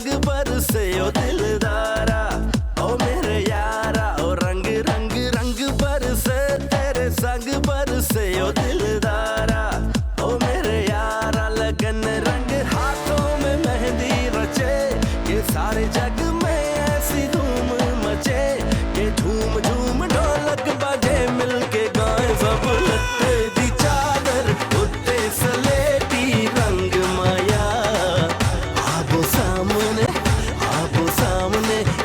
संग बरसे ओ दिलदारा, ओ मेरे यारा, ओ रंग रंग रंग बरसे तेरे संग बरसे ओ दिलदारा, ओ मेरे यारा। लगन रंग हाथों में मेहंदी रचे, ये सारे जग में ऐसी धूम मचे, ये धूम धूम ढोलक बजे मिलके गाए सब। लत्ते दी चादर उत्ते सलेटी रंग माया, आबो सामने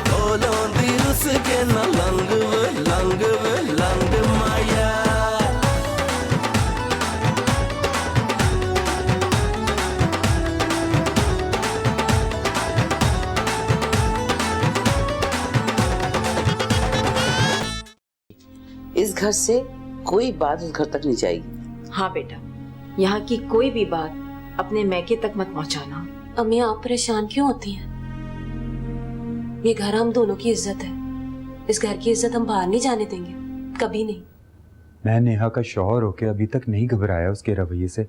ढोलों दी रुस के न लंग लंग लंग माया। इस घर से कोई बात उस घर तक नहीं जाएगी। हाँ बेटा, यहाँ की कोई भी बात अपने मैके तक मत पहुँचाना। अम्मी आप परेशान क्यों होती हैं? ये घर हम दोनों की इज्जत है, इस घर की इज्जत हम बाहर नहीं जाने देंगे, कभी नहीं। मैं नेहा का शौहर होके अभी तक नहीं घबराया उसके रवैये से,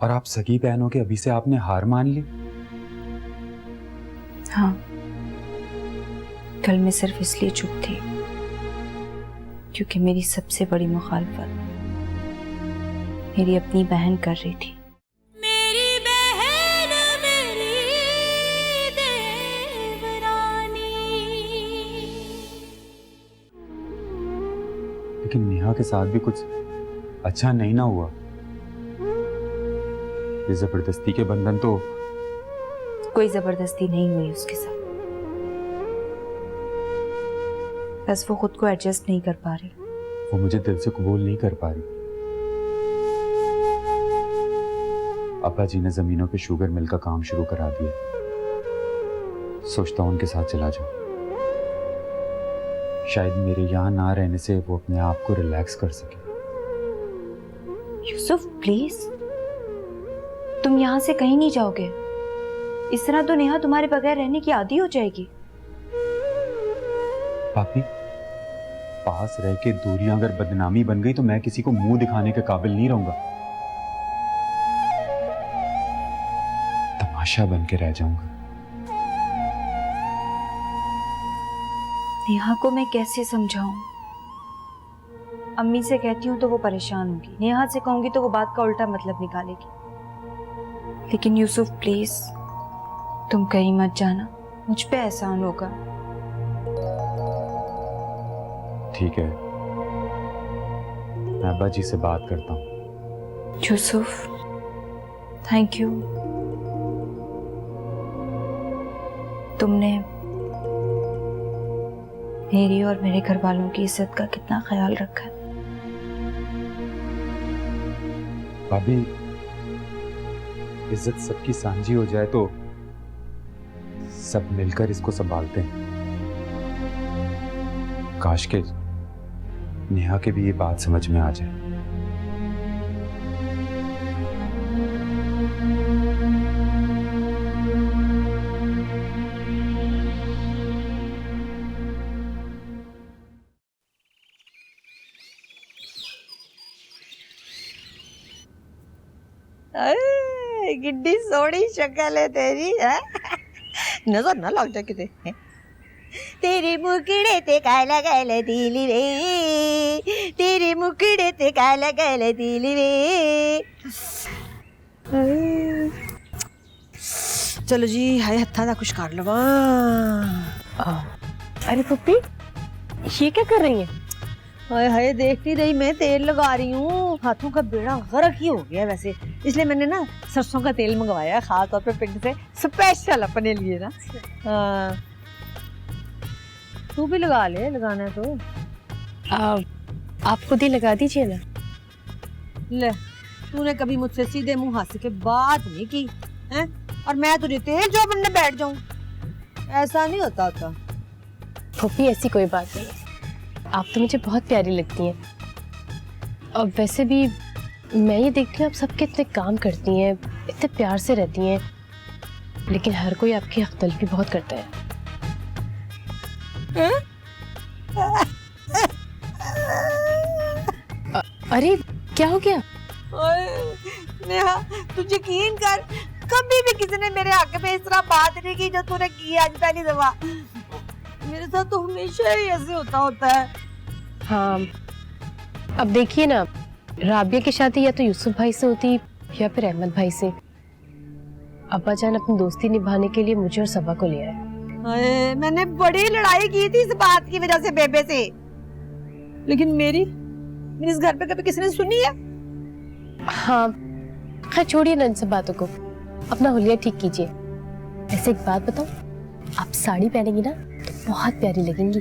और आप सगी बहन हो के अभी से आपने हार मान ली। हाँ, कल मैं सिर्फ इसलिए चुप थी क्योंकि मेरी सबसे बड़ी मुखालफत मेरी अपनी बहन कर रही थी। मेरी बहन मेरी देवरानी। लेकिन नेहा के साथ भी कुछ अच्छा नहीं ना हुआ। ये जबरदस्ती के बंधन तो कोई जबरदस्ती नहीं हुई उसके साथ, बस वो खुद को एडजस्ट नहीं कर पा रही। वो मुझे दिल से कबूल नहीं कर पा रही। अब्बा जी ने जमीनों पे शुगर मिल का काम शुरू करा दिया, सोचता हूं उनके साथ चला जाऊं। शायद मेरे यहाँ ना रहने से वो अपने आप को रिलैक्स कर सके। यूसुफ प्लीज, तुम यहाँ से कहीं नहीं जाओगे। इस तरह तो नेहा तुम्हारे बगैर रहने की आदी हो जाएगी। पापी, पास रह के दूरियां अगर बदनामी बन गई तो मैं किसी को मुंह दिखाने के काबिल नहीं रहूंगा, तमाशा बन के रह जाऊंगा। नेहा को मैं कैसे समझाऊं? अम्मी से कहती हूँ तो वो परेशान होगी, नेहा से कहूंगी तो वो बात का उल्टा मतलब निकालेगी। लेकिन यूसुफ प्लीज, तुम कहीं मत जाना, मुझ पे एहसान होगा। ठीक है, मैं अब्बा जी से बात करता हूँ। Yusuf, thank you. तुमने मेरी और मेरे घर वालों की इज्जत का कितना ख्याल रखा है। भाभी, इज्जत सबकी सांझी हो जाए तो सब मिलकर इसको संभालते हैं। काश के नेहा के भी ये बात समझ में आ जाए। गिड्डी सोड़ी शक्ल है तेरी है? नजर ना लग जाए किते। तेरे मुकड़े ते काला काला दिल वे, तेरे मुकड़े ते काला काला दिल वे। चलो जी, हाय हत्था दा कुछ कर लवा। अरे पप्पी, ये क्या कर रही है? हाय हाय, देखती रही मैं, तेल लगा रही हूँ। हाथों का बेड़ा गर्क ही हो गया वैसे, इसलिए मैंने ना सरसों का तेल मंगवाया खास तौर पे पिंड से, स्पेशल अपने लिए ना। हाँ, तू भी लगा ले, लगाना है तो। आप खुद ही लगा दीजिए ना। ले, तूने कभी मुझसे सीधे मुंह हंस के बात नहीं की है, और मैं तुझे तेल जो बनने बैठ जाऊं, ऐसा नहीं होता था। पप्पी, ऐसी कोई बात नहीं, आप तो मुझे बहुत प्यारी लगती हैं। और वैसे भी मैं ये देखती हूँ आप सबके इतने काम करती हैं, इतने प्यार से रहती हैं, लेकिन हर कोई आपकी हक़तलफ़ी बहुत करता है। अरे क्या हो गया? नेहा, तू यकीन कर, कभी भी किसी ने मेरे हक में इस तरह बात नहीं की जो तूने की आज पहली दफा। मेरे साथ तो हमेशा ही ऐसे होता है। हाँ, अब देखिए ना, राबिया की शादी या तो यूसुफ भाई से होती या फिर अहमद भाई से। अब्बा जान अपनी दोस्ती निभाने के लिए मुझे और सबा को ले आए। मैंने बड़ी लड़ाई की थी इस बात की वजह से बेबे से, लेकिन मेरी इस घर पे कभी किसी ने सुनी है? हाँ, खैर छोड़िए ना इन सब बातों को, अपना हुलिया ठीक कीजिए। ऐसे एक बात बताओ, आप साड़ी पहनेंगी ना तो बहुत प्यारी लगेंगी।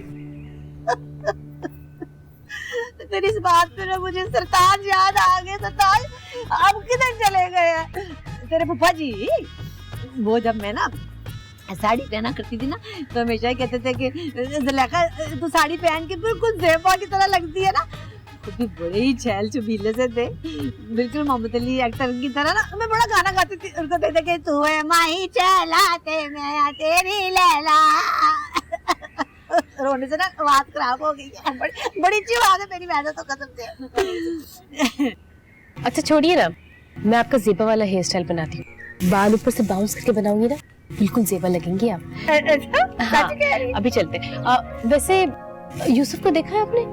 तेरी इस बात पे ना मुझे सरताज याद आ गए। सरताज अब किधर चले गए हैं तेरे फूफा जी? वो जब मैं ना साड़ी पहना करती थी ना तो हमेशा ही कहते थे कि ज़ुलेखा तू साड़ी पहन के बिल्कुल ज़ेबा की तरह लगती है ना। खुद भी बड़े ही छैल छबीले से थे, बिल्कुल मोहम्मद अली एक्टर की तरह ना। मैं बड़ा गाना गाती थी उनको देख के, तू है माही चलाते मैं तेरी लैला। रोने से ना आवाज खराब हो गई है। बड़ी अच्छी आवाज है मेरी, वैसे तो कसम से। अच्छा छोड़िए ना, मैं आपका ज़ेबा वाला हेयर स्टाइल बनाती हूँ। बाल ऊपर से बाउंस करके बनाऊंगी ना, बिल्कुल ज़ेबा लगेंगी आप। हाँ, अभी चलते हैं। वैसे यूसुफ को देखा है आपने?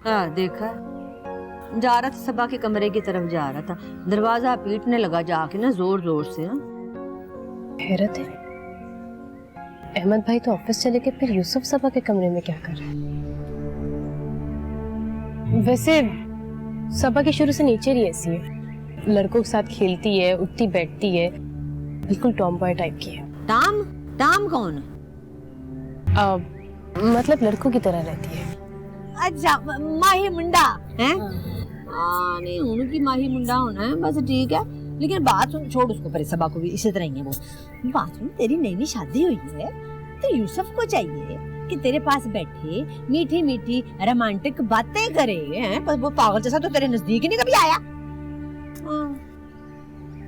हाँ देखा, जा रहा था सबा के कमरे की तरफ जा रहा था, दरवाजा पीटने लगा जाके ना जोर जोर से। हैरत है, अहमद भाई तो ऑफिस चले गए, फिर यूसुफ सबा के कमरे में क्या कर रहे हैं? वैसे सबा की शुरू से नेचर ही ऐसी है, लड़कों के साथ खेलती है, उठती बैठती है, बिल्कुल टॉम बॉय टाइप की है। टाम टाम कौन? मतलब लड़कों की तरह रहती है। अच्छा, माही मुंडा है? नहीं, उनकी माही मुंडा होना है बस, ठीक है। लेकिन बात सुन, छोड़ उसको, पर सबा को भी इसी तरह ही है वो। बात सुन, तेरी नई नई शादी हुई है तो यूसुफ को चाहिए कि तेरे पास बैठे मीठी मीठी रोमांटिक बातें करे हैं, पर वो पागल जैसा तो तेरे नजदीक ही नहीं कभी आया।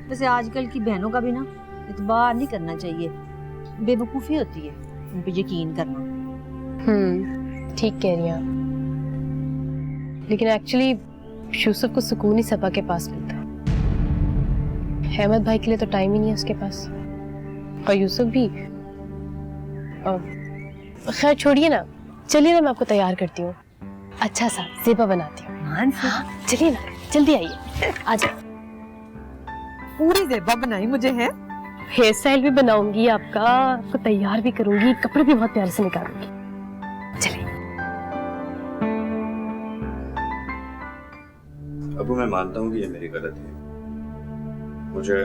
वैसे आजकल की बहनों का भी ना इतबार नहीं करना चाहिए, बेवकूफी होती है उन पे यकीन करना। ठीक कह रही हैं आप, लेकिन एक्चुअली यूसुफ को सुकून ही सबा के पास मिलता है। अहमद भाई के लिए तो टाइम ही नहीं है उसके पास, और यूसुफ भी। खैर छोड़िए ना, चलिए ना मैं आपको तैयार करती हूँ, अच्छा सा ज़ेबा बनाती हूँ। चलिए ना, जल्दी आइए, आ जाओ। पूरी ज़ेबा बनाई मुझे है? हेयर स्टाइल भी बनाऊंगी आपको तैयार भी करूंगी, कपड़े भी बहुत प्यारे से निकालूंगी। चलिए। अबू, मैं मानता हूँ कि ये मेरी गलती है, मुझे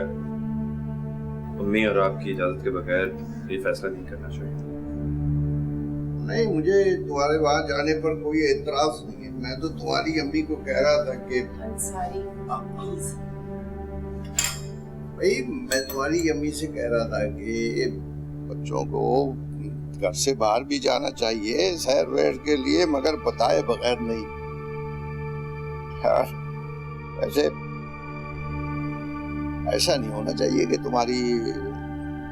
मम्मी और आपकी इजाजत के बगैर ये फैसला नहीं करना चाहिए। नहीं, मुझे तुम्हारे वहां जाने पर कोई एतराज नहीं है। मैं तो तुम्हारी अम्मी को कह रहा था कि भाई, मैं तुम्हारी अम्मी से कह रहा था कि बच्चों को घर से बाहर भी जाना चाहिए सैर वैर के लिए, मगर बताए बगैर नहीं। यार ऐसे ऐसा नहीं होना चाहिए कि तुम्हारी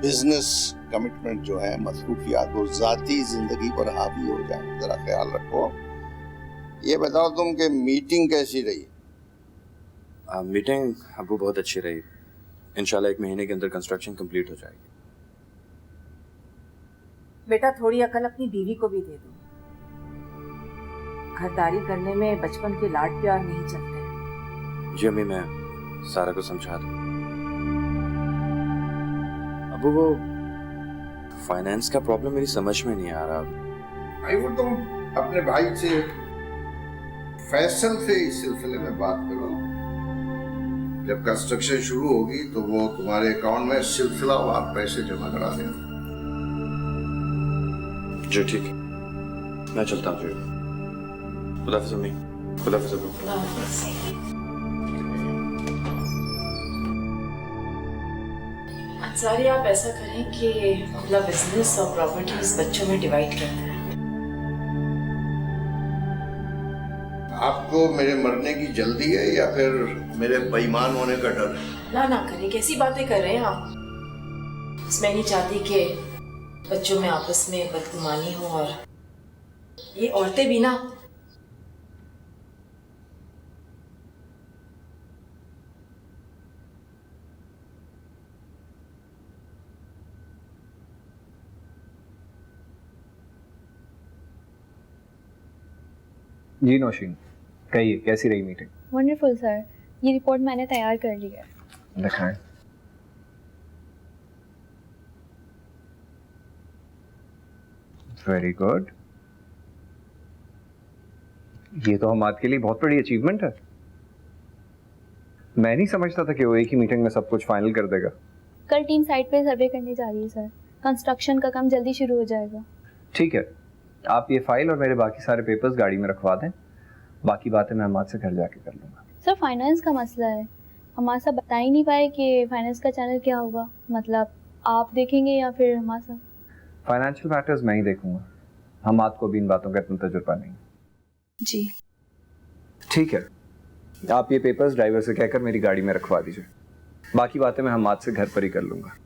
बिजनेस कमिटमेंट जो है, मसरूफियात, वो जाती जिंदगी पर हावी हो जाए। जरा ख्याल रखो। ये बताओ तुम कि मीटिंग कैसी रही? मीटिंग अबू बहुत अच्छी रही, इंशाल्लाह 1 महीने के अंदर कंस्ट्रक्शन कंप्लीट हो जाएगी। बेटा थोड़ी अकल अपनी बीवी को भी दे दो, घरदारी करने में बचपन के लाड प्यार नहीं चलते। जी अम्मी, मैं सारा को समझा दूँ। अबू, वो फाइनेंस का प्रॉब्लम मेरी समझ में नहीं आ रहा। भाई, वो तुम अपने भाई से, फैसल से इस सिलसिले में बात करो। जब कंस्ट्रक्शन शुरू होगी तो वो तुम्हारे अकाउंट में सिलसिलावार पैसे जमा करा देना। जी ठीक है, मैं चलता हूँ। जी खुदाफिज़ अम्मी। खुदाफिज़ अबू। अंसारी, आप ऐसा करें कि अपना बिजनेस और प्रॉपर्टीज बच्चों में डिवाइड कर दें। आपको मेरे मरने की जल्दी है या फिर मेरे बेईमान होने का डर है? ना ना करें, कैसी बातें कर रहे हैं आप। मैं नहीं चाहती कि बच्चों में आपस में बदगुमानी हो, और ये औरतें भी ना जी नौशीन, कहिए कैसी रही मीटिंग? वंडरफुल सर, ये रिपोर्ट मैंने तैयार कर ली है। दिखाएं। Very good. ये तो हमारे के लिए बहुत बड़ी अचीवमेंट है। मैं नहीं समझता था कि वो एक ही मीटिंग में सब कुछ फाइनल कर देगा। कल टीम साइट पे सर्वे करने जा रही है सर। कंस्ट्रक्शन का काम जल्दी शुरू हो जाएगा। ठीक है, आप ये फाइल और मेरे बाकी सारे पेपर्स गाड़ी में रखवा दें, बाकी बातें मैं हमारे से घर जाके कर लूँगा। सर फाइनेंस का मसला है, हमारे साहब बता ही नहीं पाए कि फाइनेंस का चैनल क्या होगा। मतलब आप देखेंगे या फिर हमारे साहब? फाइनेंशियल मैटर्स मैं ही देखूंगा, हम आपको भी इन बातों का इतना तजुर्बा नहीं। जी ठीक है, आप ये पेपर्स ड्राइवर से कहकर मेरी गाड़ी में रखवा दीजिए, बाकी बातें मैं हम आज से घर पर ही कर लूंगा।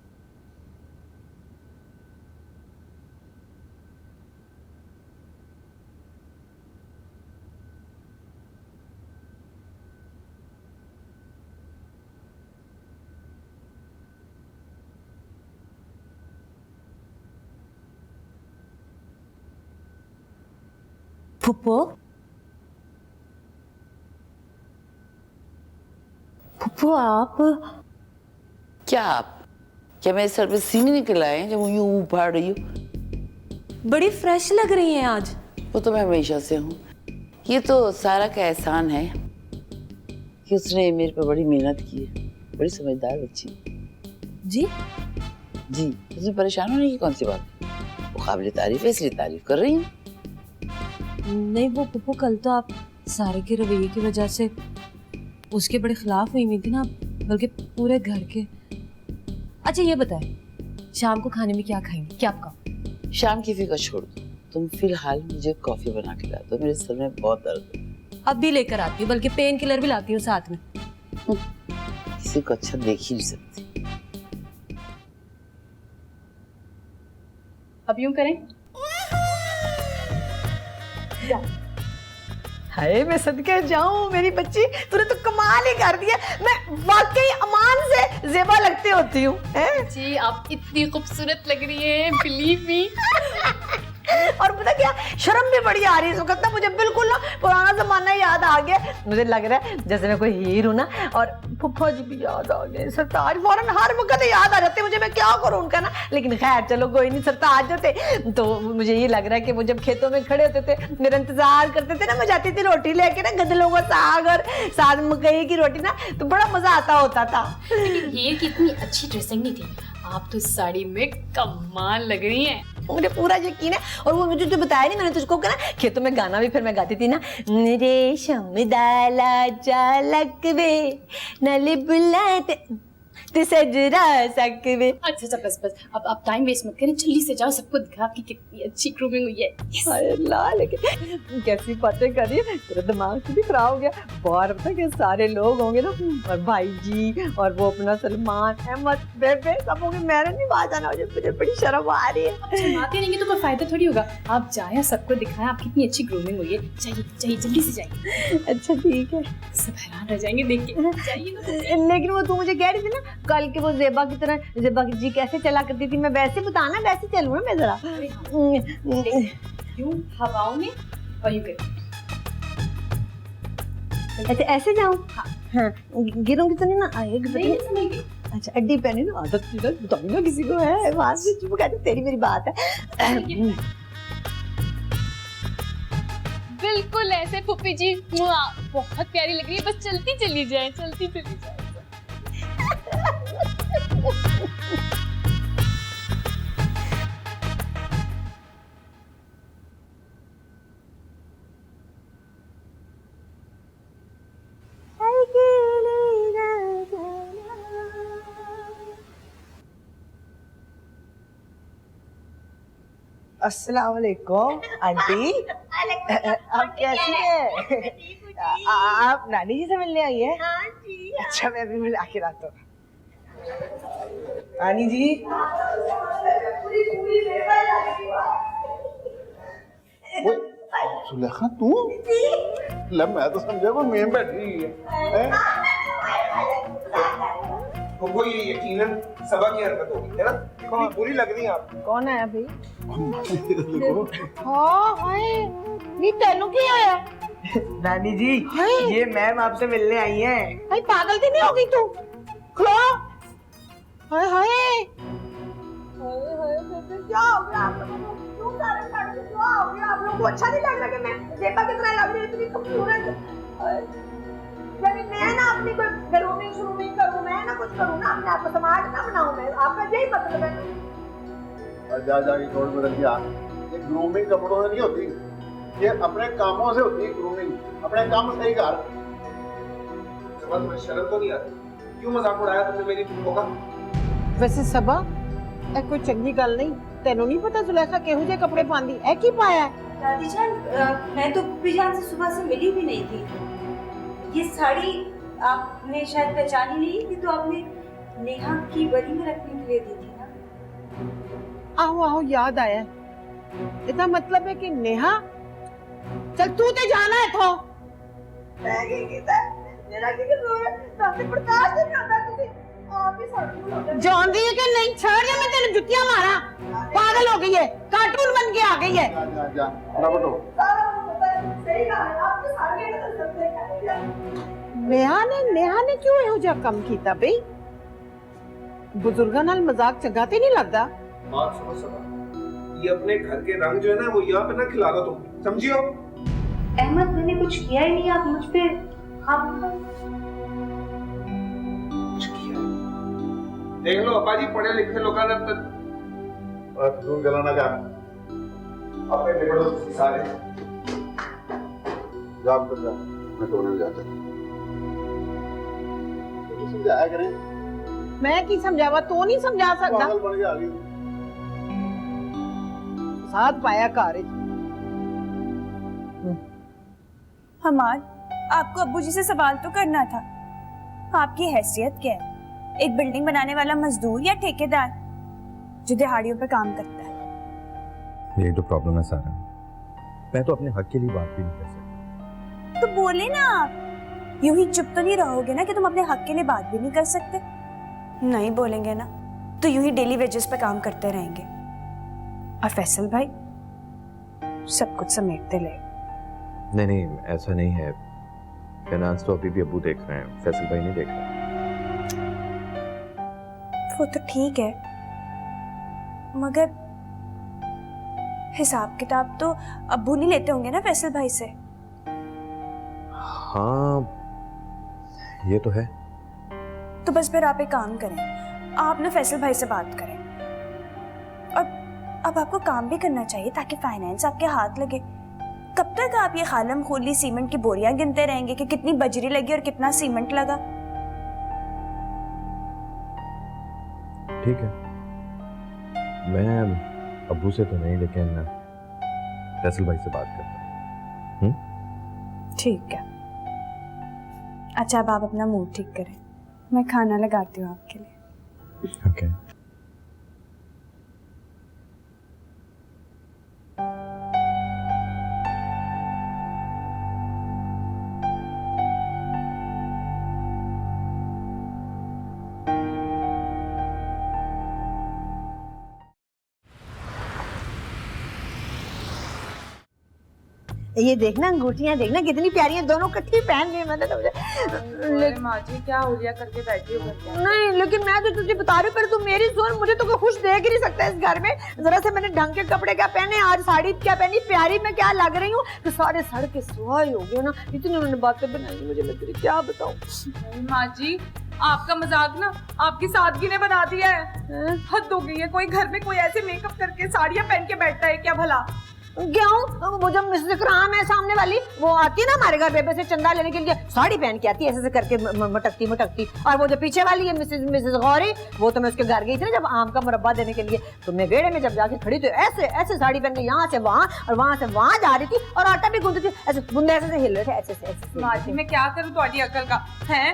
फुप्पो, फुप्पो आप क्या मेरे सर पे सींग निकल आए हैं जब यूं उफाड़ रही हो? बड़ी फ्रेश लग रही हैं आज। वो तो मैं हमेशा से हूँ। ये तो सारा का एहसान है कि उसने मेरे पे बड़ी मेहनत की है। बड़ी समझदार बच्ची। जी जी, उसमें परेशान होने की कौन सी बात है? वो काबिल तारीफ है, इसलिए तारीफ कर रही हूँ। नहीं, वो पुप्पो कल तो आप सारे के रवैये की वजह से उसके बड़े खिलाफ हुई थी ना, बल्कि पूरे घर के। अच्छा ये बताएं, शाम को खाने में क्या खाएंगे? क्या आपका? शाम की फिक्र छोड़ दो, तुम फिलहाल मुझे कॉफी बना के ला दो, मेरे सर में बहुत दर्द है। अब भी लेकर आती हूँ, बल्कि पेन किलर भी लाती हूँ साथ में। किसी को अच्छा देख ही नहीं सकती। अब यूं करें। हाय मैं सदके जाऊं, मेरी बच्ची तूने तो कमाल ही कर दिया। मैं वाकई अमान से ज़ेबा लगती होती हूँ। जी आप इतनी खूबसूरत लग रही हैं, बिलीव मी। और पता क्या, शर्म भी बड़ी आ रही है इस वक्त ना, मुझे बिल्कुल ना पुराना जमाना याद आ गया। मुझे लग रहा है जैसे मैं कोई हीर हूँ ना, और फुफ्फा जी भी याद आ गए, सरताज फौरन हर वक्त याद आ जाते, मुझे मैं क्या करूँ उनका ना। लेकिन खैर चलो कोई नहीं, सरताज जो थे तो मुझे ये लग रहा है कि वो जब खेतों में खड़े होते थे, मेरा इंतजार करते थे ना, मैं जाती थी रोटी लेके ना, गदलों का साग और साग मकई की रोटी ना, तो बड़ा मजा आता होता था। लेकिन ये कितनी अच्छी ड्रेसिंग नहीं थी, आप तो साड़ी में कमाल लग रही हैं। मुझे पूरा यकीन है। और वो मुझे जो बताया नहीं मैंने तुझको, ना खेतों में गाना भी फिर मैं गाती थी ना, रेशम डाला चालक वे नल बुलाते ते सजरा सकवे। अच्छा बस अब आप टाइम वेस्ट मत करें, जल्दी से जाओ, सबको दिखा आपकी कितनी अच्छी ग्रूमिंग हुई है। हाय अल्लाह, लेकिन कैसी बातें कर रही है, तेरा दिमाग भी खराब हो गया। बाहर पता क्या सारे लोग होंगे ना, और भाई जी और वो अपना सलमान अहमद बेबे सब होंगे, मैंने नहीं बात आना, मुझे बड़ी शर्म आ रही है। बातें रहेंगी तो कोई फायदा थोड़ी होगा। आप जाए, सबको दिखाएं आप कितनी अच्छी ग्रूमिंग हुई है। चाहिए जल्दी से जाइए। अच्छा ठीक है, सब हैरान रह जाएंगे देख के। चाहिए। लेकिन वो तू मुझे कह रही थी ना कल के वो ज़ेबा की तरह, ज़ेबा जी कैसे चला करती थी, मैं वैसे बताना, वैसे चलूँ ना मैं जरा। यूं हवाओं में और यूं करें। अच्छा ऐसे जाऊँ? हाँ गिरूंगी तो नहीं ना? नहीं। अच्छा अड्डी पहनी ना, आदत बताऊँ ना किसी को है, वहां से चुप कहते तेरी मेरी बात है। बिल्कुल ऐसे पुप्पी जी, बहुत प्यारी लग रही है, बस चलती चली जाए। अस्सलाम वालेकुम आंटी, आप कैसी हैं? आप नानी जी से मिलने आई है? हाँ जी। अच्छा मैं भी मिला के लाता हूँ। नानी जी सुलेखा तू? ले मैं तो समझा वो मैं बैठी है। वो ये यकीनन सबा की हरकत होगी है ना, इतनी बुरी लग रही है आप। कौन है अभी? देखो हाँ हाय नी तेनू की होया? नानी जी, ये मैम आपसे मिलने आई हैं। भाई पागल तो नहीं हो गई तू? खलो। हाय हाय क्या हो गया आप लोगों को? क्यों सारे लड़के क्या हो गया? आप लोगों को अच्छा नहीं लग रहा कि मैं जेबा की तरह लग रही हूँ, इतनी खूबसूरत? मैं ना अपनी कोई ग्रूमिंग श्रूमिंग करूँ, मैं ना कुछ करूँ ना, अपने आप को समाज ना बनाऊँ मैं, आपका यही मतलब है ना? जा जाके छोड़ बदल दिया। ये ग्रूमिंग कपड़ों से नहीं होती, ये अपने कामों से होती है ग्रूमिंग। अपने काम सही कर। तुम्हें शर्म तो नहीं आती? क्यों मजाक उड़ाया तुमने मेरी फूफो का? वैसे सबा ए कोई चंगी गल नहीं, तेनों नहीं पता जुलेखा केहू जे कपड़े पांदी ए की पाया है? दादी जान, मैं तो पप्पी जान से सुबह से मिली भी नहीं थी। ये साड़ी आपने शायद पहचानी नहीं थी, तो आपने नेहा की बरी में रखने के लिए दी थी ना? आहो आहो याद आया। इसका मतलब है कि नेहा, चल तू ते जाना है तो मेरा की कसूर है? दादी बर्दाश्त नहीं होता, तुझे आप ही सड़ जान दी है कि नहीं? छोड़ दे, मैं तेरे जुतियां मारा। पागल हो गई है, कार्टून बन के आ गई है। जा जा ना बटो। सही कहा है, आप तो सारे के सकते हैं। नेहा ने क्यों ਇਹੋ ਜਿਹਾ ਕੰਮ ਕੀਤਾ ਬਈ? बुजुर्गों नाल मजाक चंगा ते नहीं लगता? बात समझ सका? ये अपने घर के रंग जो है ना, वो यहाँ पे ना खिला दो तुम, समझियो? अहमद, मैंने कुछ किया ही नहीं, आप मुझ पे देख लो अब्बा जी, पढ़े लिखे लोग गला ना कर। अपने निबड़ो सारे। जा कर जा, मैं टोने जाता हूँ। समझाया करें। मैं की समझावा, तो नहीं समझा सकता। पागल बन के आ गई। साथ पाया कार। हमाद, आपको अब्बू जी से सवाल तो करना था। आपकी हैसियत क्या है? एक बिल्डिंग बनाने वाला मजदूर या ठेकेदार जो दिहाड़ियों पर काम करता है? यही तो प्रॉब्लम है सारा। मैं तो अपने हक के लिए बात भी नहीं कर सकता। तो बोले ना आप। यूं ही चुप तो नहीं रहोगे ना कि तुम अपने हक के लिए बात भी नहीं कर सकते? नहीं बोलेंगे ना तो यूं ही डेली वेजेस पे काम करते रहेंगे। और फैसल भाई सब कुछ समेटते ले। नहीं नहीं, ऐसा नहीं है। फाइनेंस तो अभी भी अब्बू देख रहे हैं, फैसल भाई नहीं देख रहे। वो तो ठीक है, मगर हिसाब किताब तो अब्बू नहीं लेते होंगे ना फैसल भाई से? हाँ ये तो है। तो बस फिर आप एक काम करें, आप ना फैसल भाई से बात करें। और अब आपको काम भी करना चाहिए ताकि फाइनेंस आपके हाथ लगे। कब तक आप ये खालम खोली सीमेंट की बोरियां गिनते रहेंगे कि कितनी बजरी लगी और कितना सीमेंट लगा? ठीक है, मैं अब्बू से तो नहीं, लेकिन फैसल भाई से बात करता हूँ। ठीक है। अच्छा, अब आप अपना मूड ठीक करें, मैं खाना लगाती हूँ आपके लिए। ओके। ये देखना अंगूठियां देखना कितनी प्यारी हैं, दोनों इकट्ठी पहन रही हैं। मतलब माँ जी क्या हुलिया करके बैठी हो? नहीं, लेकिन मैं तो तुझे बता रही हूँ, पर तू मेरी सुन, मुझे तो कोई खुश देख ही नहीं सकता इस घर में। जरा से मैंने ढंग के कपड़े क्या पहने, आज साड़ी क्या पहनी, प्यारी मैं क्या लग रही हूँ, तो सारे सड़ के सुहाई हो गए ना। इतनी उन्होंने बातें बनाई, मुझे मैं तेरी क्या बताऊँ। माँ जी आपका मजाक ना आपकी सादगी ने बना दिया है। हद हो गई है, कोई घर में कोई ऐसे मेकअप करके साड़ियाँ पहन के बैठता है क्या भला? क्यों? वो जब मिसेस इकराम है सामने वाली, वो आती है ना हमारे घर बेबे से चंदा लेने के लिए, साड़ी पहन के आती है ऐसे करके मटकती। और वो जो पीछे वाली है मिसेस गौरी, वो तो मैं उसके घर गई थी ना जब आम का मुरब्बा देने के लिए, तो मैं वेड़े में जब जाके खड़ी तो ऐसे ऐसे साड़ी पहन के यहाँ से वहाँ और वहाँ से वहाँ जा रही थी, और आटा भी गूंथती थी, ऐसे बुंदे ऐसे हिल रहे थे, ऐसे। माँ जी मैं क्या करूँ तुम्हारी अकल का है?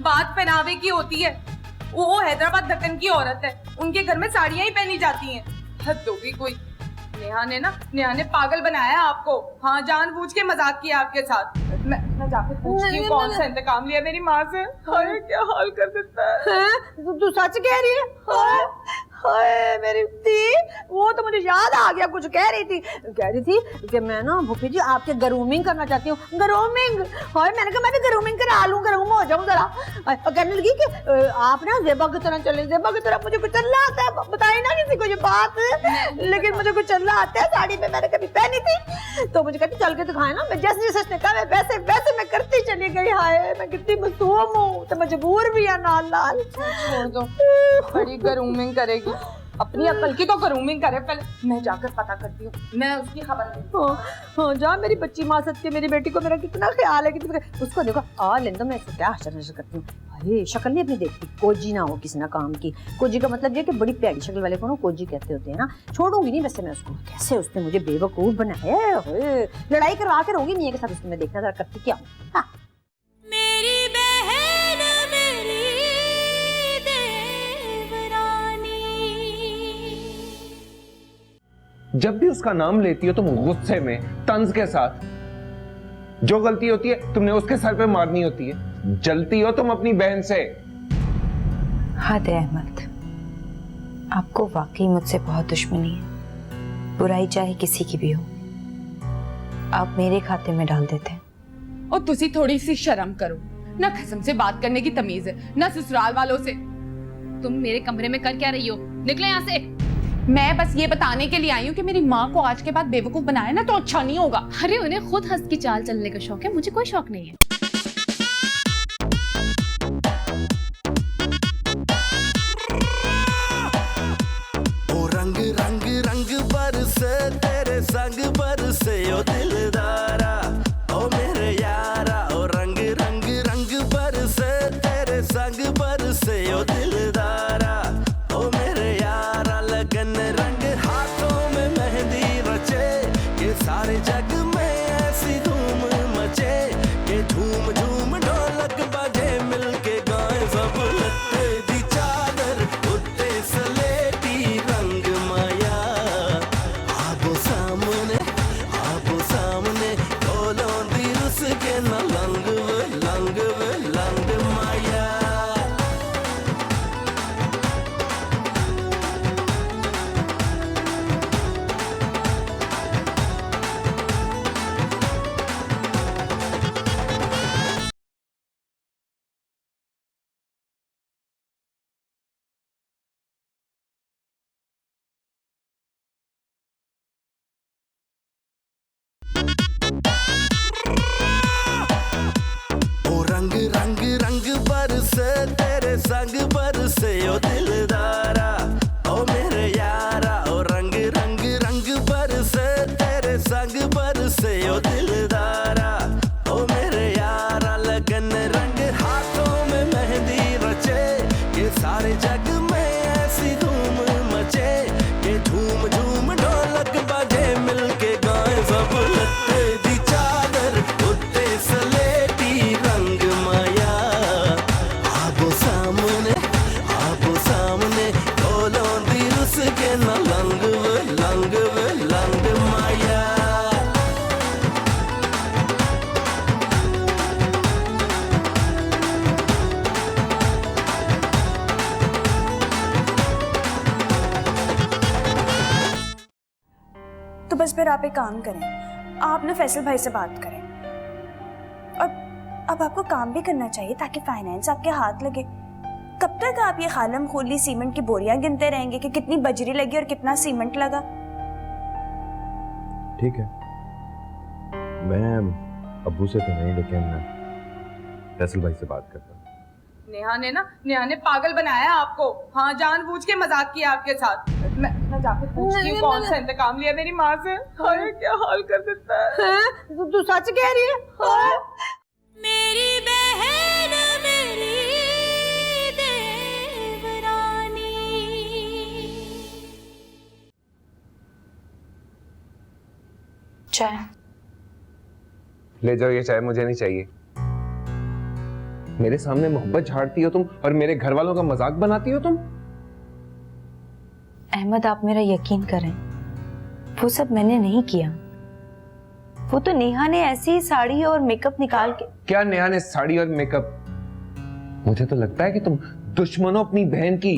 बात पहनावे की होती है। वो हैदराबाद दक्कन की औरत है, उनके घर में साड़ियाँ ही पहनी जाती हैं। हद हो गई कोई। नेहा ने पागल बनाया आपको। हाँ, जानबूझ के मजाक किया आपके साथ। मैं जाके पूछती हूँ कौन सा इंतकाम लिया मेरी माँ से। हाय क्या हाल कर देता है। तू सच कह रही है? हाय मेरी दी, वो तो मुझे याद आ गया, कुछ कह रही थी कि मैं ना भूपी जी आपके ग्रूमिंग करना चाहती हूँ। ग्रूमिंग? हाय मैंने कहा मैं भी ग्रूमिंग करा लूँ, ग्रूम हो जाऊँ जरा। कहने लगी कि आप ना ज़ेबा की तरह चले, ज़ेबा की तरह। मुझे कुछ चलना आता है, बताई ना किसी को ये बात, लेकिन मुझे कुछ चलना आता है। साड़ी पे मैंने कभी पहनी थी तो मुझे कहती चल के दिखाए ना। मैं जैसे जैसे कहा वैसे वैसे मैं करती चली गई। हाय मैं कितनी मासूम हूँ, तो मजबूर भी है नाल नाल। छोड़ दो, बड़ी ग्रूमिंग करेगी, अपनी अकल की तो ग्रूमिंग करे। पहले मैं जाकर पता करती हूँ, मैं उसकी खबर लेती। हाँ जा, मेरी बच्ची माँ सच के, मेरी बेटी को मेरा कितना ख्याल है, कितना उसको देखो आ लेंदो। मैं इसको क्या हशर हशर करती हूँ। अरे शक्ल नहीं अपनी देखती, कोजी ना हो किसी ना काम की। कोजी का मतलब ये कि बड़ी प्यारी शक्ल वाले को ना कोजी कहते होते हैं ना। छोड़ूंगी नहीं वैसे मैं उसको। कैसे उसने मुझे बेवकूफ बनाया है, लड़ाई करवा के रहूंगी मियां के साथ उसको। मैं देखना जरा करती क्या हूँ। हाँ। मेरी बहन मेरी देवरानी। जब भी उसका नाम लेती हो तुम गुस्से में, तंज के साथ। जो गलती होती है तुमने उसके सर पे मारनी होती है। जलती हो तुम अपनी बहन से। हद है अहमद, आपको वाकई मुझसे बहुत दुश्मनी है। बुराई चाहे किसी की भी हो, आप मेरे खाते में डाल देते हैं। और तुसी थोड़ी सी शर्म करो ना, कसम से बात करने की तमीज है ना ससुराल वालों से। तुम मेरे कमरे में कर क्या रही हो? निकले यहाँ से। मैं बस ये बताने के लिए आई हूँ कि मेरी माँ को आज के बाद बेवकूफ बनाया ना तो अच्छा नहीं होगा। अरे उन्हें खुद हंस की चाल चलने का शौक है, मुझे कोई शौक नहीं है। ओ रंग रंग रंग बरसे तेरे संग बरसे ओ दिलदारा, ओ मेरे यारा। ओ रंग रंग रंग बरसे तेरे संग बरसे ओ दिलदारा, ओ मेरे यारा। लगन रंग हाथों में मेहंदी रचे, के सारे जग में ऐसी धूम मचे, के धूम धूम ढोलक बजे मिलके गाए सब। लत्ते दी चादर उत्ते सलेटी रंग माया, आबो सामने ढोलों दी रुस के न लंग लंग लंग माया। ओ रंग रंग रंग बरसे तेरे संग बरसे ओ दिलदारा, ओ मेरे यारा। ओ रंग रंग रंग बरसे तेरे संग बरसे ओ दिलदारा, ओ मेरे यारा। लगन रंग हाथों में मेहंदी रचे, के सारे जग में ऐसी धूम मचे, के धूम धूम ढोलक बजे मिलके गाए सब। लत्ते दी चादर उत्ते सलेटी रंग माया, आबो सामने ढोलों दी रुस के न लंग लंग लंग माया। तो बस फिर आप एक काम करें, आप ना फैसल भाई से बात करें। और अब आपको काम भी करना चाहिए ताकि फाइनेंस आपके हाथ लगे। कब तक आप ये खालम खोली सीमेंट की बोरियां गिनते रहेंगे कि कितनी बजरी लगी और कितना सीमेंट लगा? ठीक है, मैं अब्बू से तो नहीं, लेकिन फैसल भाई से बात करता हूँ। नेहा ने पागल बनाया आपको। हाँ, जानबूझ के मजाक किया आपके साथ। मैं जाके पूछती हूँ कौन सा इंतकाम लिया मेरी माँ से। हाय क्या हाल कर देता है। तू सच कह रही है? मेरी बहन मेरी देवरानी। चाय ले जाओ, ये चाय मुझे नहीं चाहिए। मेरे सामने मोहब्बत झाड़ती हो तुम और मेरे घर वालों का मजाक बनाती हो तुम। अहमद आप मेरा यकीन करें, वो सब मैंने नहीं किया। वो तो नेहा ने ऐसी साड़ी और मेकअप निकाल के। क्या नेहा ने साड़ी और मेकअप? मुझे तो लगता है कि तुम दुश्मन हो अपनी बहन की।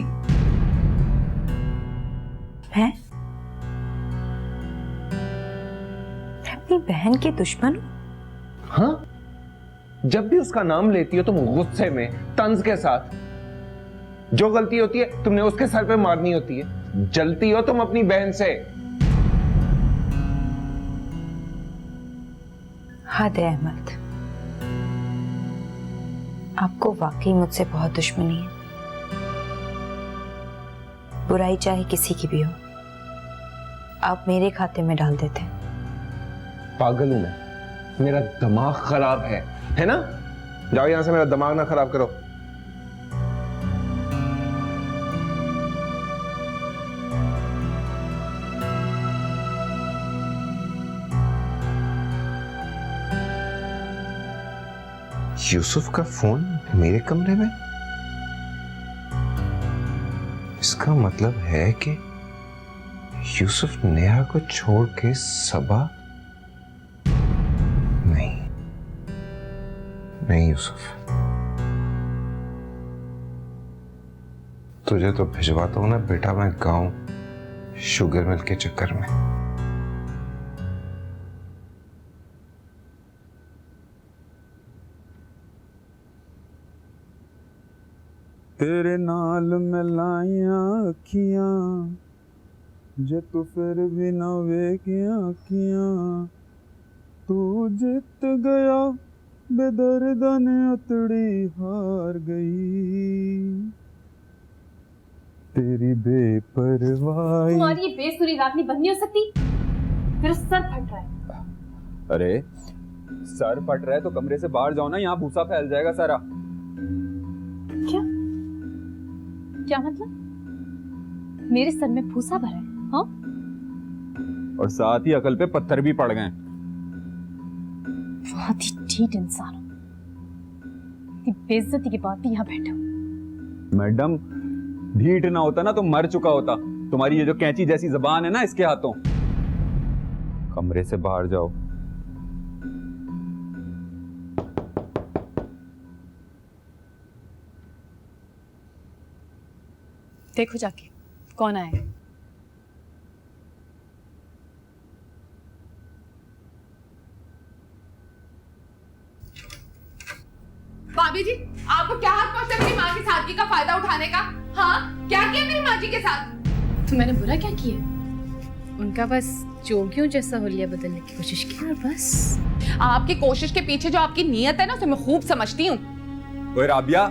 मैं अपनी बहन की दुश्मन हूं? हाँ, जब भी उसका नाम लेती हो तुम गुस्से में, तंज के साथ। जो गलती होती है तुमने उसके सर पे मारनी होती है। जलती हो तुम अपनी बहन से। हद है अहमद, आपको वाकई मुझसे बहुत दुश्मनी है। बुराई चाहे किसी की भी हो, आप मेरे खाते में डाल देते हैं। पागल हूं मैं? मेरा दिमाग खराब है ना? जाओ यहां से, मेरा दिमाग ना खराब करो। यूसुफ का फोन मेरे कमरे में? इसका मतलब है कि यूसुफ नेहा को छोड़ के सबा? नहीं यूसुफ, तुझे तो भिजवाता हूं ना बेटा मैं गांव शुगर मिल के चक्कर में। तेरे नाल मिलाइया अखियां, जे तू फिर भी ना वेखिया अखियां, तू जित गया बेदर्दा ने अतड़ी हार गई, तेरी बेपरवाही। तुम्हारी ये बेसुरी रात नहीं बंद नहीं हो सकती? मेरा सर फट रहा है। अरे सर फट रहा है तो कमरे से बाहर जाओ ना, यहाँ भूसा फैल जाएगा सारा। क्या मतलब? मेरे सर में भूसा भरा है? हाँ? और साथ ही अकल पे पत्थर भी पड़ गए। बहुत ही ढीठ इंसान हो। बेइज्जती की बात भी यहाँ बैठा हूँ। मैडम, ढीठ ना होता ना तो मर चुका होता। तुम्हारी ये जो कैंची जैसी जबान है ना इसके हाथों। कमरे से बाहर जाओ। देखो जाके कौन आया है। भाभी जी, आपको क्या हक पहुंचा मेरी माँ की सादगी का फायदा उठाने का? हाँ, क्या किया मेरी माँ जी के साथ? तो मैंने बुरा क्या किया? उनका बस जोगियों जैसा होलिया बदलने की कोशिश की और बस। आपकी कोशिश के पीछे जो आपकी नीयत है ना उसे मैं खूब समझती हूँ। ओए राबिया,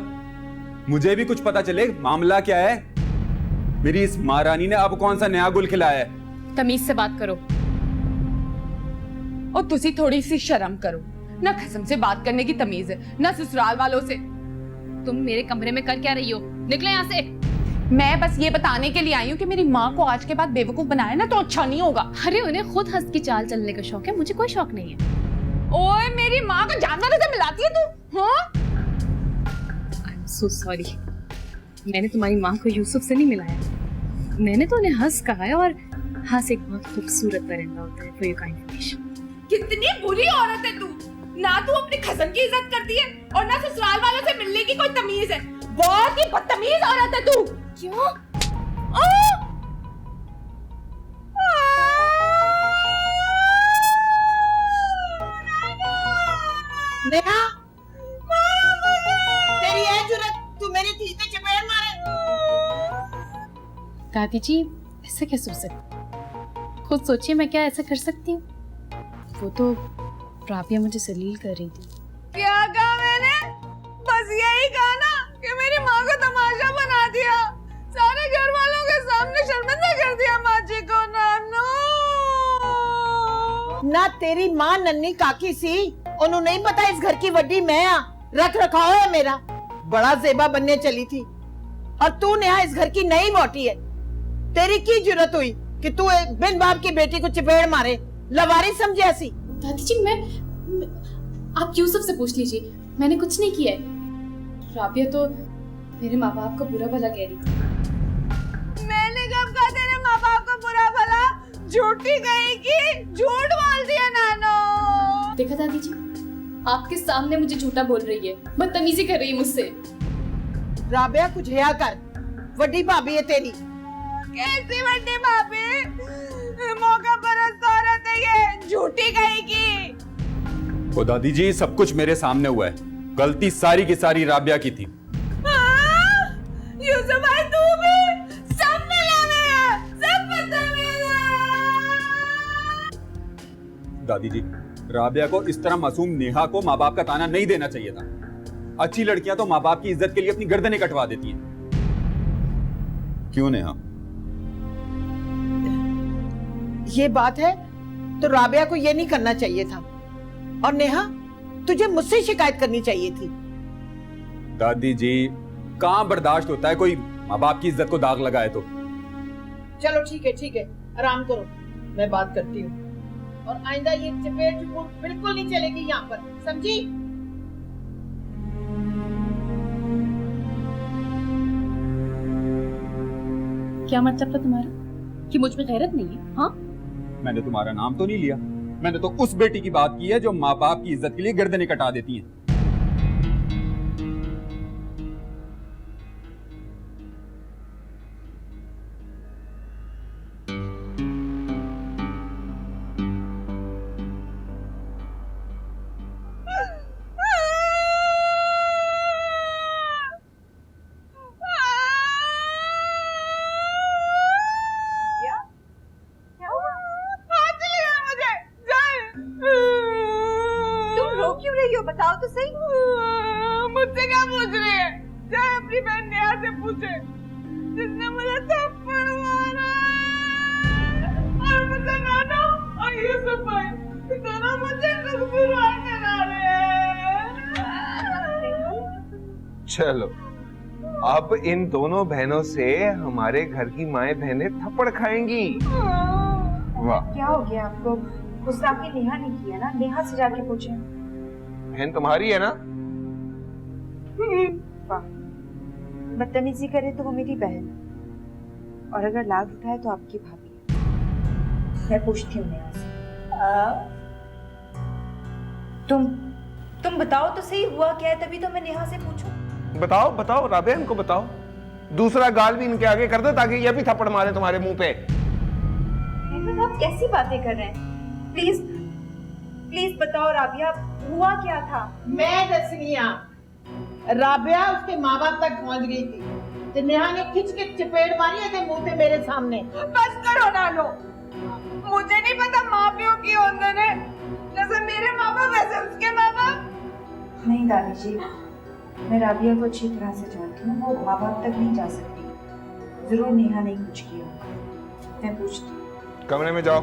मुझे भी कुछ पता चले मामला क्या है। मेरी इस महारानी ने अब कौन सा नया गुल खिलाया है? तमीज से बात करो। और तुसी थोड़ी सी शर्म करो ना, कसम से बात करने की तमीज है ना ससुराल वालों से। तुम मेरे कमरे में कर क्या रही हो? निकलो यहाँ से। मैं बस ये बताने के लिए आई हूँ कि मेरी माँ को आज के बाद बेवकूफ बनाया ना तो अच्छा नहीं होगा। अरे उन्हें खुद हंस की चाल चलने का शौक है, मुझे कोई शौक नहीं है। ओए, मेरी माँ को जानवरों से मिलाती है तू? हाँ? I am so sorry. मैंने तुम्हारी माँ को यूसुफ से नहीं मिलाया। मैंने तो उन्हें हंस कहा है, और हंस एक बहुत खूबसूरत परिंदा होता है। For your kind information. कितनी बुरी औरत है तू। ना तू अपनी खसम की इज्जत करती है और ना ससुराल वालों से मिलने की कोई तमीज है। बहुत ही बदतमीज औरत है तू। क्यों? नेहा, तेरी है जुर्रत, तू मेरी धी पे चपेट मारे? दादी जी, ऐसा क्या सोच सकती? खुद सोचिए, मैं क्या ऐसा कर सकती हूँ? वो तो राबिया मुझे जलील कर रही थी। क्या कहा मैंने? बस यही कहा ना कि मेरी माँ को तमाशा बना दिया, सारे घर वालों के सामने शर्मिंदा कर दिया माँ जी को। नानो, ना तेरी माँ नन्नी काकी सी, उन्हें नहीं पता इस घर की वड्डी मैं आ, रख रखाव है मेरा। बड़ा जेबा बनने चली थी और तू नेहा इस घर की नई मोटी है। तेरी की जरूरत हुई कि तू एक बिन बाप की बेटी को चपेड़ मारे? लवारी समझे ऐसी? दादी जी, मैं आप यूसुफ से पूछ लीजिए, मैंने कुछ नहीं किया है। राबिया तो मेरे माँ बाप को बुरा भला कह रही थी। मैंने कब कहा तेरे माँ बाप को बुरा भला? झूठी गई कि झूठ बोल दिया नानो। देखा दादी जी, आपके सामने मुझे झूठा बोल रही है, बदतमीजी कर रही है मुझसे। राबिया, कुछ हया कर, वड्डी भाभी है तेरी। कैसी बंटी भाभी, मौका परस्त औरत है ये, झूठी कहेगी। ओ दादी जी, सब कुछ मेरे सामने हुआ है, गलती सारी की सारी राबिया की थी। यूसुफ भाई तू भी, सब मिला मेरा, सब पता मेरा। दादी जी, राबिया को इस तरह मासूम नेहा को माँ बाप का ताना नहीं देना चाहिए था। अच्छी लड़कियां तो माँ बाप की इज्जत के लिए अपनी गर्दनें कटवा देती हैं। क्यों नेहा? ये बात है तो राबिया को ये नहीं करना चाहिए था, और नेहा तुझे मुझसे शिकायत करनी चाहिए थी। दादी जी, कहाँ बर्दाश्त होता है कोई माँ बाप की इज्जत को दाग लगाए तो। चलो ठीक है, आराम करो, मैं बात करती हूँ। और आइंदा ये चपेट चुपूट बिल्कुल नहीं चलेगी यहाँ पर, समझी? क्या मतलब था तुम्हारा कि मुझ में गैरत नहीं है? हाँ, मैंने तुम्हारा नाम तो नहीं लिया, मैंने तो उस बेटी की बात की है जो माँ बाप की इज्जत के लिए गर्दनें कटा देती हैं। बताओ तो सही। मुझसे क्या पूछ रही है? चाहे अपनी बहन नेहा से पूछे, जिसने मुझे थप्पड़ मारा और मुझसे नाना और यूसुफ भाई दोनों मुझे गुनगुना करा रहे हैं। चलो, अब इन दोनों बहनों से हमारे घर की माएं बहनें थप्पड़ खाएंगी। वाह, क्या हो गया आपको? गुस्ताखी नेहा ने की है ना, नेहा से जाके पूछे। बहन तुम्हारी है ना? बदतमीजी करे तो वो मेरी बहन, और अगर लाभ उठाए तो आपकी भाभी। मैं पूछती हूँ नेहा से। तुम बताओ तो सही, हुआ क्या है? तभी तो मैं नेहा से पूछूं। बताओ राबिया, इनको बताओ। दूसरा गाल भी इनके आगे कर दो ताकि ये भी थप्पड़ मारे तुम्हारे मुंह पे। आप कैसी बातें कर रहे हैं? प्लीज बताओ राबिया, हुआ क्या था? मैं दसनिया, राबिया उसके माँ बाप तक पहुंच गई थी तो नेहा ने खिंच के चपेट मारी है मुंह पे मेरे सामने। बस करो ना लो, मुझे नहीं पता माँ प्यों की उन्होंने, जैसे मेरे माँ बाप वैसे उसके माँ बाप। नहीं दादी जी, मैं राबिया को अच्छी तरह से जानती हूँ, वो माँ बाप तक नहीं जा सकती। जरूर नेहा ने कुछ किया, मैं पूछती हूँ। कमरे में जाओ,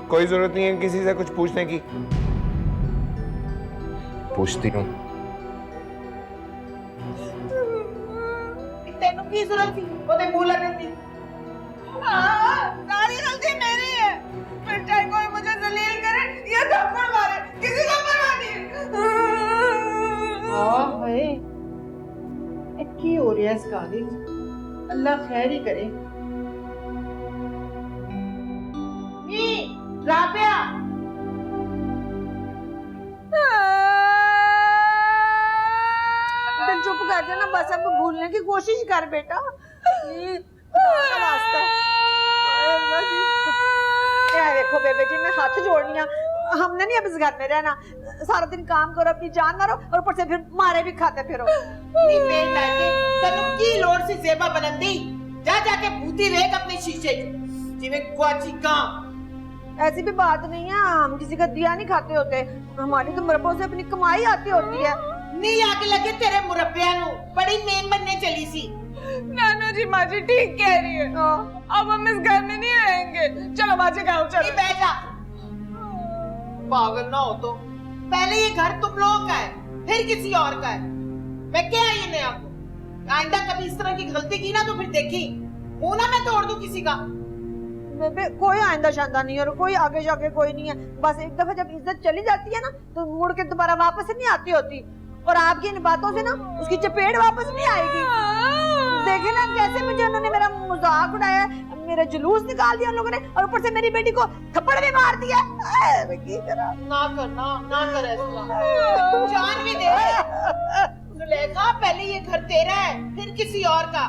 कोई जरूरत नहीं है किसी से कुछ पूछने की। पूछती हूँ। तेनू की जरूरत थी ओदे मुंह लगन दी? सारी गलती मेरी है, फिर चाहे कोई मुझे जलील करे या थप्पड़ मारे, किसी को परवाह नहीं। हाय, की हो रहा है इसका? अल्लाह खैर ही करे। राबिया, चुप कर जाना, बस अब भूलने की कोशिश कर बेटा। देखो बेबे जी, मैं हाथ जोड़निया, हमने नहीं अब इस घर में रहना। सारा दिन काम करो, अपनी जान मारो, और ऊपर से फिर मारे भी खाते फिरो। नहीं बेटा जी, तनु की लोड़ से जेबा बनंदी, जा जाके भूती वेख अपने शीशे जिਵੇਂ क्वाची का। ऐसी भी बात नहीं है, हम किसी का दिया नहीं खाते होते, हमारी तो मुरब्बों से अपनी कमाई आती होती है। नहीं आके लगे तेरे मुरब्बिया नु, बड़ी मेन बनने चली सी। नानू जी, माँ जी ठीक कह रही है, अब हम इस घर में नहीं रहेंगे। चलो माँ जी गाँव चलो। बैठ जा, पागल ना हो तो। पहले ये घर तुम लोगों का है, फिर किसी और का है। मैं क्या ये नया आपको, आइंदा कभी इस तरह की गलती की ना तो फिर देखी मुंह ना मैं तोड़ दूं किसी का। बेबे कोई आइंदा शांदा नहीं है और कोई आगे जाके कोई नहीं है। बस एक दफा जब इज्जत चली जाती है ना तो मुड़ के दोबारा वापस नहीं आती होती, और आपकी इन बातों से ना उसकी चपेट वापस नहीं आएगी। देखे ना कैसे मुझे उन्होंने मेरा मजाक उड़ाया, मेरा जुलूस निकाल दिया उन लोगों ने, और ऊपर से मेरी बेटी को थप्पड़ भी मार दिया। ना कर ऐसा, जान भी दे। सुलेखा, पहले ये घर तेरा है, फिर किसी और का।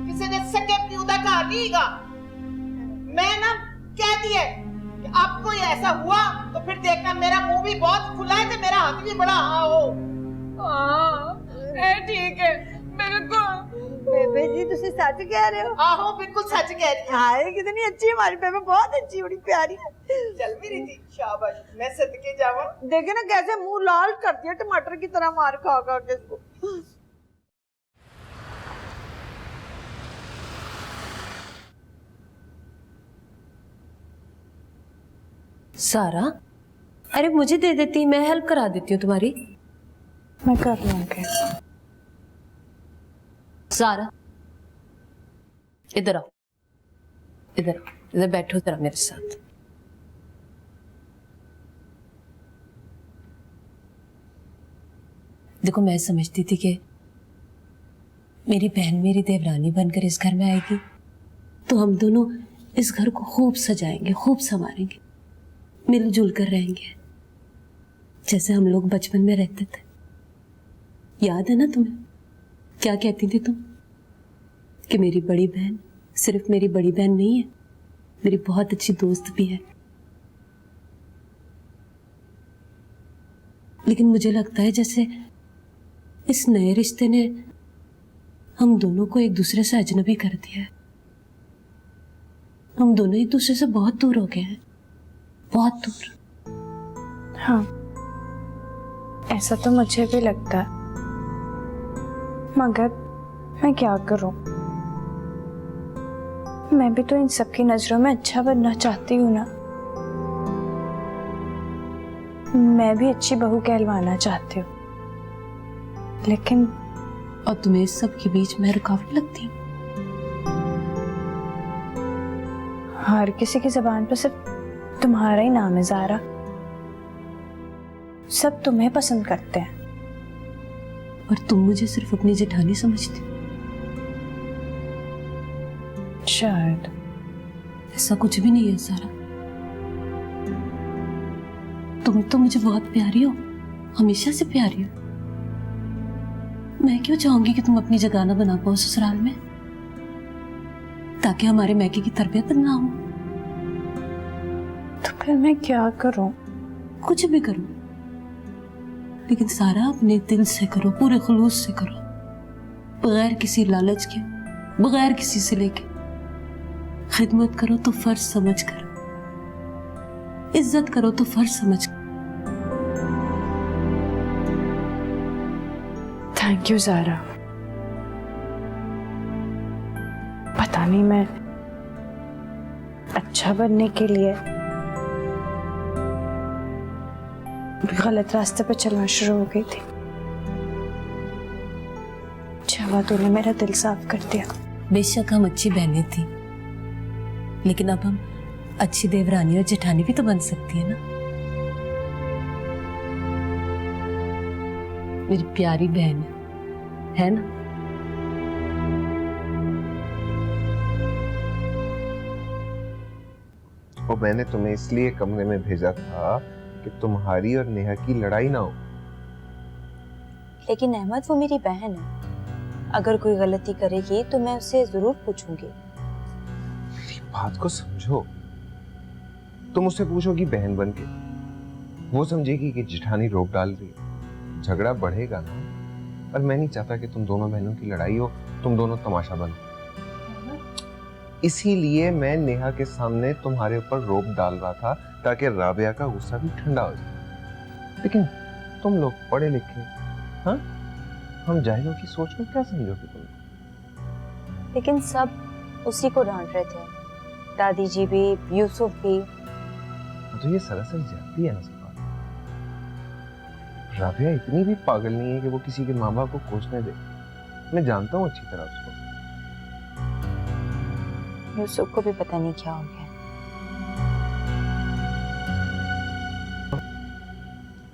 किसी ने सके प्यूदा का नहीं गा। मैं ना कहती है कि आपको ये ऐसा हुआ तो फिर देखना मेरा मुंह भी बहुत खुला है तो मेरा हाथ भी बड़ा हाँ हो। ठीक है बिल्कुल। बेबे जी तुसी सच कह रहे हो? आहो बिल्कुल सच कह रही हूं। हाय कितनी अच्छी हमारी बेबे, बहुत अच्छी, बड़ी प्यारी है। चल मेरी जी शाबाश, मैं सदके जावा। देखे ना कैसे मुंह लाल कर दिया टमाटर की तरह मार खा खा के इसको। सारा, अरे मुझे दे देती, मैं हेल्प करा देती हूँ तुम्हारी। मैं कर लूंगी। सारा इधर आओ, इधर इधर बैठो जरा मेरे साथ। देखो मैं समझती थी कि मेरी बहन मेरी देवरानी बनकर इस घर में आएगी तो हम दोनों इस घर को खूब सजाएंगे, खूब संवारेंगे, मिलजुल कर रहेंगे जैसे हम लोग बचपन में रहते थे। याद है ना तुम्हें? क्या कहती थी तुम कि मेरी बड़ी बहन सिर्फ मेरी बड़ी बहन नहीं है, मेरी बहुत अच्छी दोस्त भी है। लेकिन मुझे लगता है जैसे इस नए रिश्ते ने हम दोनों को एक दूसरे से अजनबी कर दिया है। हम दोनों एक दूसरे से बहुत दूर हो गए हैं, बहुत दूर। हाँ, ऐसा तो मुझे भी लगता है, मगर मैं क्या करूं? मैं भी तो इन सबकी नजरों में अच्छा बनना चाहती हूँ ना। मैं भी अच्छी बहू कहलवाना चाहती हूँ, लेकिन और तुम्हें इस सब के बीच में रुकावट लगती? हर किसी की जबान पर सिर्फ तुम्हारा ही नाम है ज़ारा। सब तुम्हें पसंद करते हैं और तुम मुझे सिर्फ अपनी जेठानी समझती। शायद ऐसा कुछ भी नहीं है सारा। तुम तो मुझे बहुत प्यारी हो, हमेशा से प्यारी हो। मैं क्यों चाहूंगी कि तुम अपनी जगह ना बना पाओ ससुराल में, ताकि हमारे मैके की तरबियत ना हो। तो फिर मैं क्या करूं? कुछ भी करो, लेकिन सारा अपने दिल से करो, पूरे खुलूस से करो, बगैर किसी लालच के, बगैर किसी से लेके। खिदमत करो तो फर्ज समझ कर, इज्जत करो तो फर्ज समझ कर। Thank you Zara. पता नहीं मैं अच्छा बनने के लिए गलत रास्ते पे चलना शुरू हो गई थी। चला तूने मेरा दिल साफ कर दिया। बेशक हम अच्छी बहनें थी, लेकिन अब हम अच्छी देवरानी और जेठानी भी तो बन सकती है ना। मेरी प्यारी बहन है ना? और मैंने तुम्हें इसलिए कमरे में भेजा था कि तुम्हारी और नेहा की लड़ाई ना हो। लेकिन अहमद वो मेरी बहन है, अगर कोई गलती करेगी तो मैं उससे जरूर पूछूंगी। मेरी बात को समझो। तुम उससे पूछोगी बहन बन के, वो समझेगी कि जेठानी रोक डाल रही है, झगड़ा बढ़ेगा ना। और मैं नहीं चाहता कि तुम दोनों बहनों की लड़ाई हो, तुम दोनों तमाशा बनो। इसीलिए मैं नेहा के सामने तुम्हारे ऊपर रोक डाल रहा था ताकि राबिया का गुस्सा भी ठंडा हो जाए। लेकिन तुम लोग पढ़े लिखे, हाँ, हम जाहिलों की सोच में क्या समझोगे तुम? लेकिन सब उसी को डांट रहे थे, दादी जी भी, यूसुफ भी। तो ये सरासर ज्यादती है ना सब। राबिया इतनी भी पागल नहीं है कि वो किसी के माँ बाप को कोसने दे। मैं जानता हूँ अच्छी तरह उसको। यूसुफ को भी पता नहीं क्या हो गया।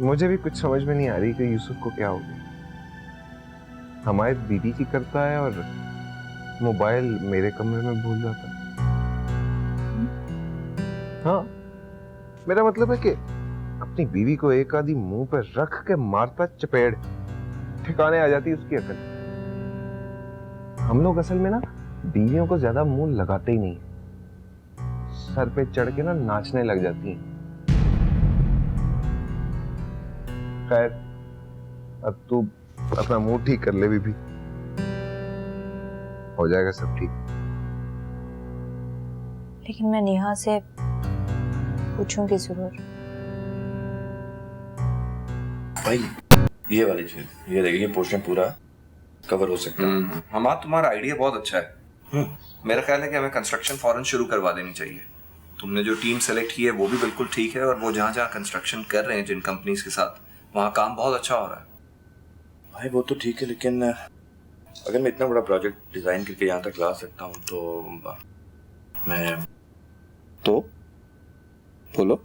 मुझे भी कुछ समझ में नहीं आ रही कि यूसुफ को क्या हो गया। हमारे दीदी की करता है और मोबाइल मेरे कमरे में भूल जाता है। हाँ, मेरा मतलब है कि अपनी बीवी को एक आधी मुंह पर रख के मारता चपेड़, ठिकाने आ जाती उसकी अकल। हम लोग असल में ना बीवियों को ज्यादा मुंह लगाते ही नहीं। सर पे चढ़ के ना नाचने लग जाती हैं। खैर, अब तू अपना मूड ठीक कर ले बीबी, हो जाएगा सब ठीक। लेकिन मैं नेहा से पूछूंगी जरूर। भाई ये वाली चीज, ये देखिए पोर्शन पूरा कवर हो सकता है। हमारा तुम्हारा आइडिया बहुत अच्छा है। मेरा ख्याल है कि हमें कंस्ट्रक्शन फौरन शुरू करवा देनी चाहिए। तुमने जो टीम सेलेक्ट की है वो भी बिल्कुल ठीक है, और वो जहाँ जहाँ कंस्ट्रक्शन कर रहे हैं जिन कंपनीज के साथ, वहाँ काम बहुत अच्छा हो रहा है। भाई वो तो ठीक है, लेकिन अगर मैं इतना बड़ा प्रोजेक्ट डिजाइन करके यहाँ तक ला सकता हूँ तो मैं तो बोलो।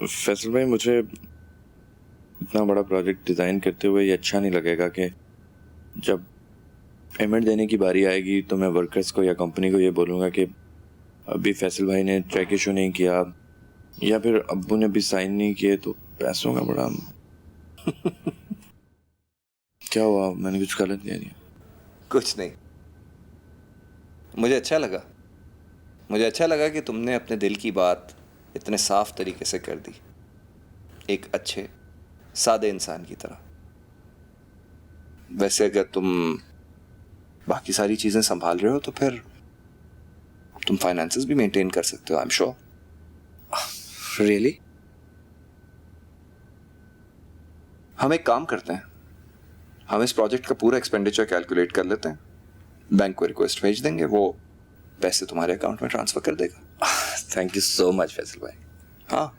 फैसल भाई, मुझे इतना बड़ा प्रोजेक्ट डिजाइन करते हुए ये अच्छा नहीं लगेगा कि जब पेमेंट देने की बारी आएगी तो मैं वर्कर्स को या कंपनी को ये बोलूँगा कि अभी फैसल भाई ने चेक इशू नहीं किया या फिर अब्बू ने भी साइन नहीं किए, तो पैसों का बड़ा क्या हुआ? मैंने कुछ गलत नहीं किया? कुछ नहीं। मुझे अच्छा लगा कि तुमने अपने दिल की बात इतने साफ तरीके से कर दी, एक अच्छे सादे इंसान की तरह। वैसे अगर तुम बाकी सारी चीजें संभाल रहे हो तो फिर तुम फाइनेंसेस भी मेंटेन कर सकते हो, आई एम श्योर। रियली? हम एक काम करते हैं, हम इस प्रोजेक्ट का पूरा एक्सपेंडिचर कैलकुलेट कर लेते हैं, बैंक को रिक्वेस्ट भेज देंगे, वो पैसे तुम्हारे अकाउंट में ट्रांसफर कर देगा। Thank you so much Faisal भाई। हाँ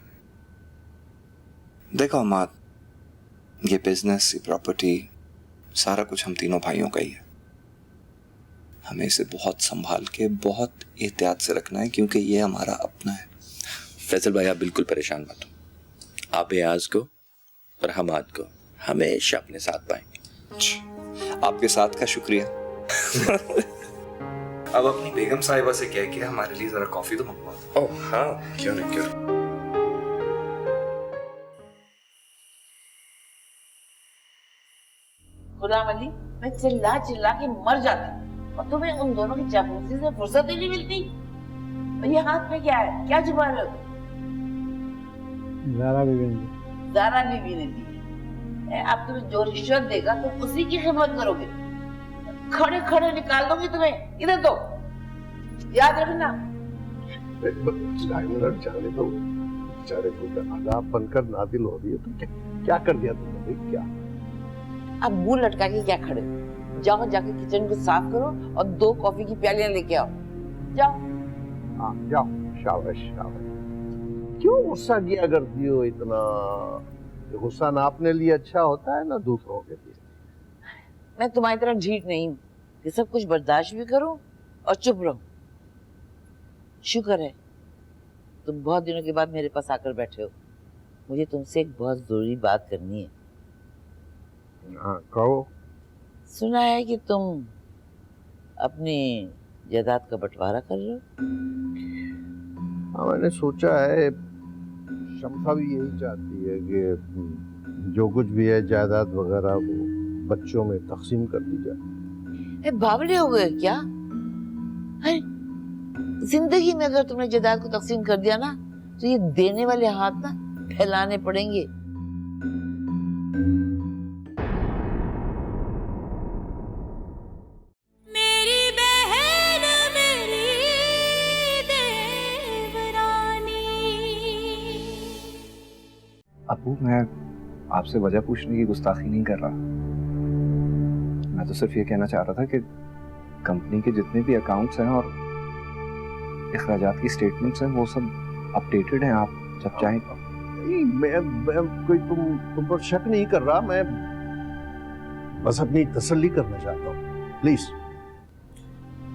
देखो अम्मा, ये बिजनेस, ये प्रॉपर्टी, सारा कुछ हम तीनों भाइयों का ही है। हमें इसे बहुत संभाल के, बहुत एहतियात से रखना है, क्योंकि ये हमारा अपना है। फैसल भाई आप बिल्कुल परेशान मत हो, आप आज को और हम आज को हमेशा अपने साथ पाएंगे। आपके साथ का शुक्रिया। अब अपनी बेगम साहिबा से कह के हमारे लिए जरा कॉफी तो मंगवा दो। ओह हाँ, क्यों नहीं, क्यों नहीं। गुलाम अली, मैं चिल्ला चिल्ला के मर जाती और तुम्हें उन दोनों की चापलूसी से फुर्सत ही नहीं मिलती। और ये हाथ में क्या है, क्या छुपा रहे हो? ज़ारा बीबी ने दी है। अब तुम्हें जो रिश्वत देगा तुम उसी की खिदमत करोगे। खड़े खड़े निकाल दूंगी तुम्हें, इधर दो, याद रखना। जाने दो, बेचारे को अदाब बनकर नादिल हो रही है तो क्या कर दिया तुमने भाई? क्या अब मुंह लटका के क्या खड़े? जाओ जाके किचन को साफ करो और 2 कॉफी की प्यालियां लेके आओ। जाओ। हाँ जाओ, शाबाश शाबाश। क्यों गुस्सा किया करती हो इतना? गुस्सा ना अपने लिए अच्छा होता है ना दूसरों के लिए। मैं तुम्हारी तरह ढीठ नहीं हूँ कि सब कुछ बर्दाश्त भी करूं और चुप रहूं। शुक्र है तुम बहुत दिनों के बाद मेरे पास आकर बैठे हो। मुझे तुमसे एक बहुत जरूरी बात करनी है। हाँ कहो। सुना है कि तुम अपनी जायदाद का बंटवारा कर रहे हो। हाँ मैंने सोचा है, शम्सा भी यही चाहती है कि जो कुछ भी है जायदाद वगैरह वो बच्चों में तकसीम कर दी जाए। बावले हो गए क्या? अरे जिंदगी में अगर तुमने जायदाद को तकसीम कर दिया ना तो ये देने वाले हाथ ना फैलाने पड़ेंगे। मेरी बहन मेरी देवरानी। अबू मैं आपसे वजह पूछने की गुस्ताखी नहीं कर रहा, मैं तो सिर्फ ये कहना चाह रहा था कि कंपनी के जितने भी अकाउंट्स हैं और इखराजात की स्टेटमेंट्स हैं वो सब अपडेटेड हैं, आप जब चाहें। नहीं मैं कोई तुम पर शक नहीं कर रहा, मैं बस अपनी तसल्ली करना चाहता हूँ। प्लीज,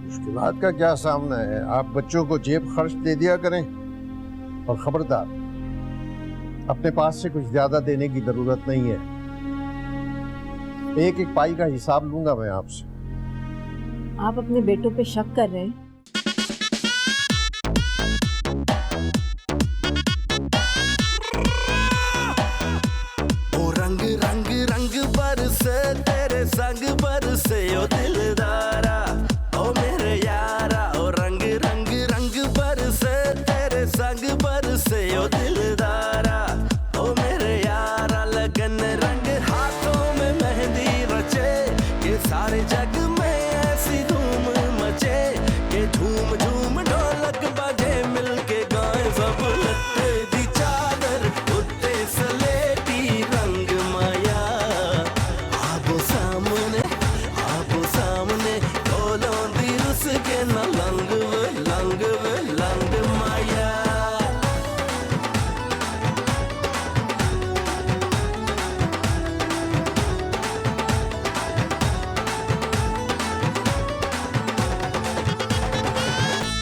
मुश्किलात का क्या सामना है? आप बच्चों को जेब खर्च दे दिया करें और खबरदार अपने पास से कुछ ज्यादा देने की जरूरत नहीं है। एक एक पाई का हिसाब लूंगा मैं आपसे। आप अपने बेटों पे शक कर रहे हैं? ओ रंग रंग रंग बरसे तेरे संग बरसे ओ दिलदार।